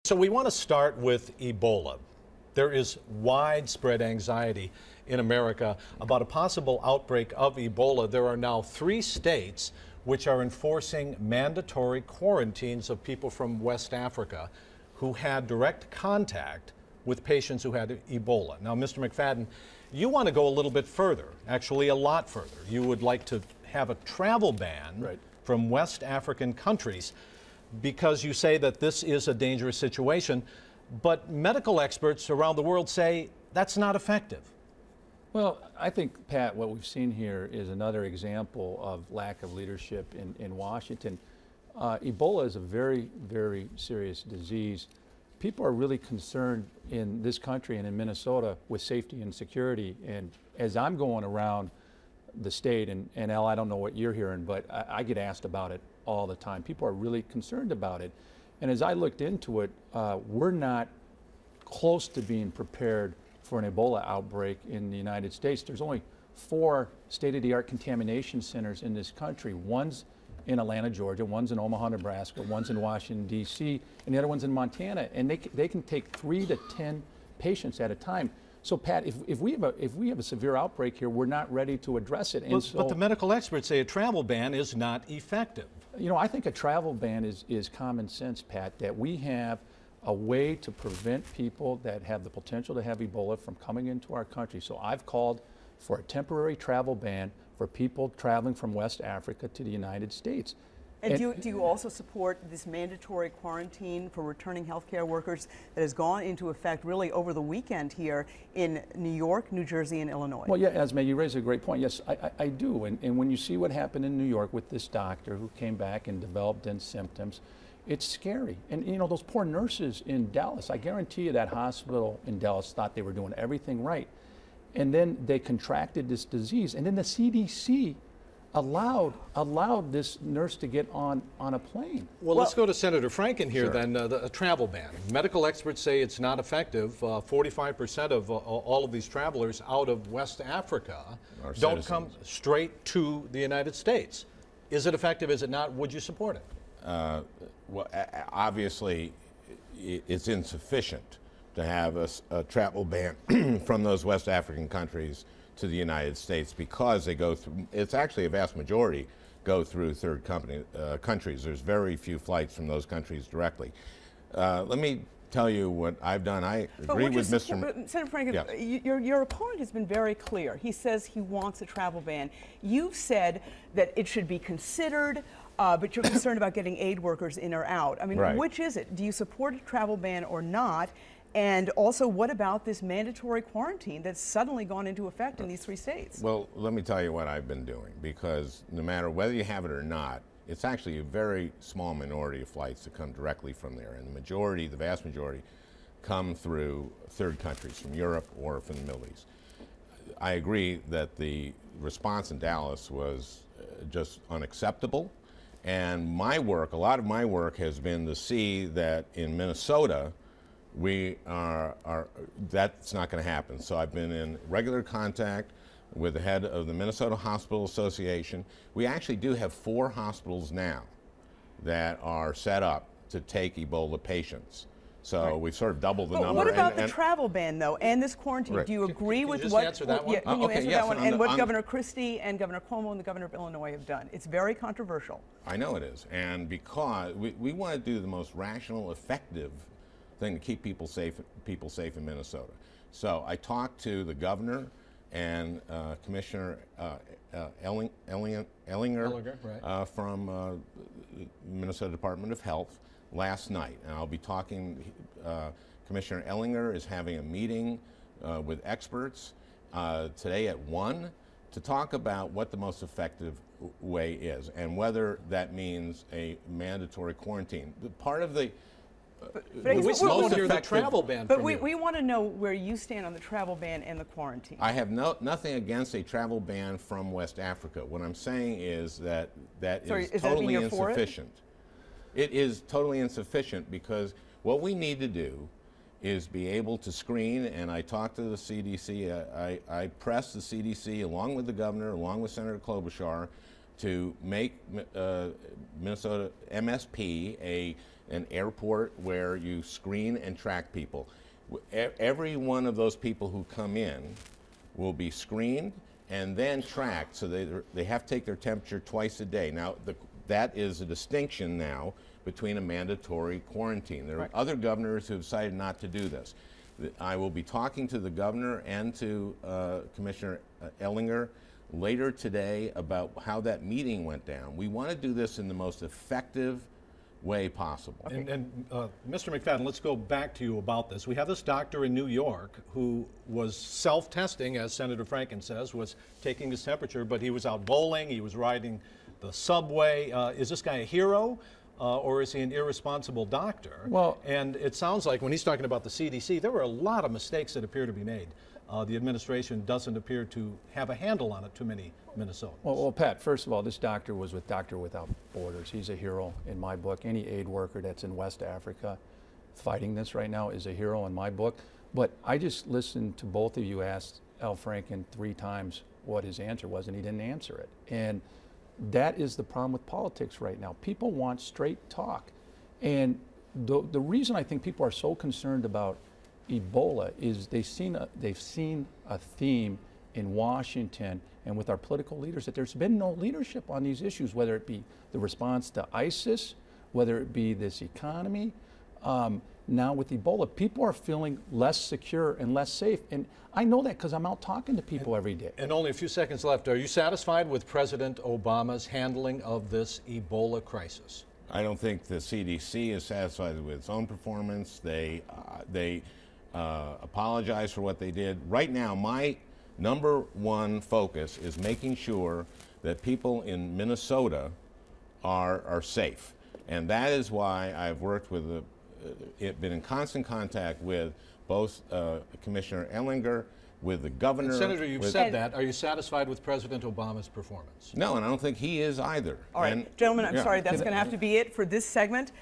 So we want to start with Ebola. There is widespread anxiety in America about a possible outbreak of Ebola. There are now 3 states which are enforcing mandatory quarantines of people from West Africa who had direct contact with patients who had Ebola. Now, Mr. McFadden, you want to go a little bit further, actually a lot further. You would like to have a travel ban from West African countries because you say that this is a dangerous situation, but medical experts around the world say that's not effective. Well, I think, Pat, what we've seen here is another example of lack of leadership in Washington. Ebola is a very, very serious disease. People are really concerned in this country and in Minnesota with safety and security. And as I'm going around the state, and Al, I don't know what you're hearing, but I get asked about it all the time. People are really concerned about it. And as I looked into it, we're not close to being prepared for an Ebola outbreak in the United States. There's only 4 state-of-the-art contamination centers in this country. One's in Atlanta, Georgia, one's in Omaha, Nebraska, one's in Washington, D.C., and the other one's in Montana. And they can take 3 to 10 patients at a time. So, Pat, if we have a severe outbreak here, we're not ready to address it. And but the medical experts say a travel ban is not effective. You know, I think a travel ban is common sense, Pat, that we have a way to prevent people that have the potential to have Ebola from coming into our country. So I've called for a temporary travel ban for people traveling from West Africa to the United States. And do you also support this mandatory quarantine for returning healthcare workers that has gone into effect really over the weekend here in New York, New Jersey, and Illinois? Well, yeah, Esme, you raise a great point. Yes, I do. And when you see what happened in New York with this doctor who came back and developed dense symptoms, it's scary. And, you know, those poor nurses in Dallas, I guarantee you that hospital in Dallas thought they were doing everything right. And then they contracted this disease. And then the CDC allowed this nurse to get on a plane. Well, let's go to Senator Franken here, Sure. then. A travel ban. Medical experts say it's not effective. 45% of all of these travelers out of West Africa don't come straight to the United States. Is it effective? Is it not? Would you support it? Well, obviously, it's insufficient to have a travel ban from those West African countries to the United States because they go through, it's actually a vast majority go through third countries. There's very few flights from those countries directly. Let me tell you what I've done. I agree with Mr. Senator Franken, yes. your opponent has been very clear. He says he wants a travel ban. You've said that it should be considered, but you're concerned about getting aid workers in or out. I mean, which is it? Do you support a travel ban or not? And also, what about this mandatory quarantine that's suddenly gone into effect in these 3 states? Well, let me tell you what I've been doing, because no matter whether you have it or not, it's actually a very small minority of flights that come directly from there. And the vast majority, come through third countries, from Europe or from the Middle East. I agree that the response in Dallas was just unacceptable. And my work, a lot of my work has been to see that in Minnesota, that's not going to happen. So I've been in regular contact with the head of the Minnesota Hospital Association. We actually do have 4 hospitals now that are set up to take Ebola patients. So we've sort of doubled the number. What about the travel ban, though, and this quarantine? Do you agree with what? Answer that one? Yeah, can you answer that one? And what Governor Christie and Governor Cuomo and the Governor of Illinois have done? It's very controversial. I know it is, and because we want to do the most rational, effective thing to keep people safe in Minnesota. So I talked to the governor and Commissioner Ellinger from Minnesota Department of Health last night, and I'll be talking. Commissioner Ellinger is having a meeting with experts today at 1 to talk about what the most effective way is and whether that means a mandatory quarantine. Part of the we want to hear the travel ban But from you. we want to know where you stand on the travel ban and the quarantine. I have nothing against a travel ban from West Africa. What I'm saying is that is totally insufficient. It is totally insufficient because what we need to do is be able to screen, and I talked to the CDC, I pressed the CDC along with the governor, along with Senator Klobuchar, to make Minnesota MSP an airport where you screen and track people. Every one of those people who come in will be screened and then tracked, so they have to take their temperature twice a day. Now, that is a distinction now between a mandatory quarantine. There are other governors who have decided not to do this. I will be talking to the governor and to Commissioner Ellinger later today about how that meeting went down. We want to do this in the most effective way possible. And Mr. McFadden, let's go back to you about this. We have this doctor in New York who was self-testing, as Senator Franken says, was taking his temperature, but he was out bowling, he was riding the subway. Is this guy a hero? Or is he an irresponsible doctor? Well, and it sounds like when he's talking about the CDC, there were a lot of mistakes that appear to be made. The administration doesn't appear to have a handle on it, too many Minnesotans. Well, Pat, first of all, this doctor was with Doctor Without Borders. He's a hero in my book. Any aid worker that's in West Africa fighting this right now is a hero in my book. But I just listened to both of you ask Al Franken 3 times what his answer was, and he didn't answer it. And that is the problem with politics right now. People want straight talk. And the reason I think people are so concerned about Ebola is they've seen a theme in Washington and with our political leaders that there's been no leadership on these issues, whether it be the response to ISIS, whether it be this economy. Now with Ebola, people are feeling less secure and less safe. And I know that because I'm out talking to people every day. And only a few seconds left. Are you satisfied with President Obama's handling of this Ebola crisis? I don't think the CDC is satisfied with its own performance. They apologize for what they did. Right now, my #1 focus is making sure that people in Minnesota are safe. And that is why I've worked with been in constant contact with both Commissioner Ellinger, with the governor. And Senator, you've said that. Are you satisfied with President Obama's performance? No, and I don't think he is either. All right, gentlemen, I'm sorry, that's going to have to be it for this segment.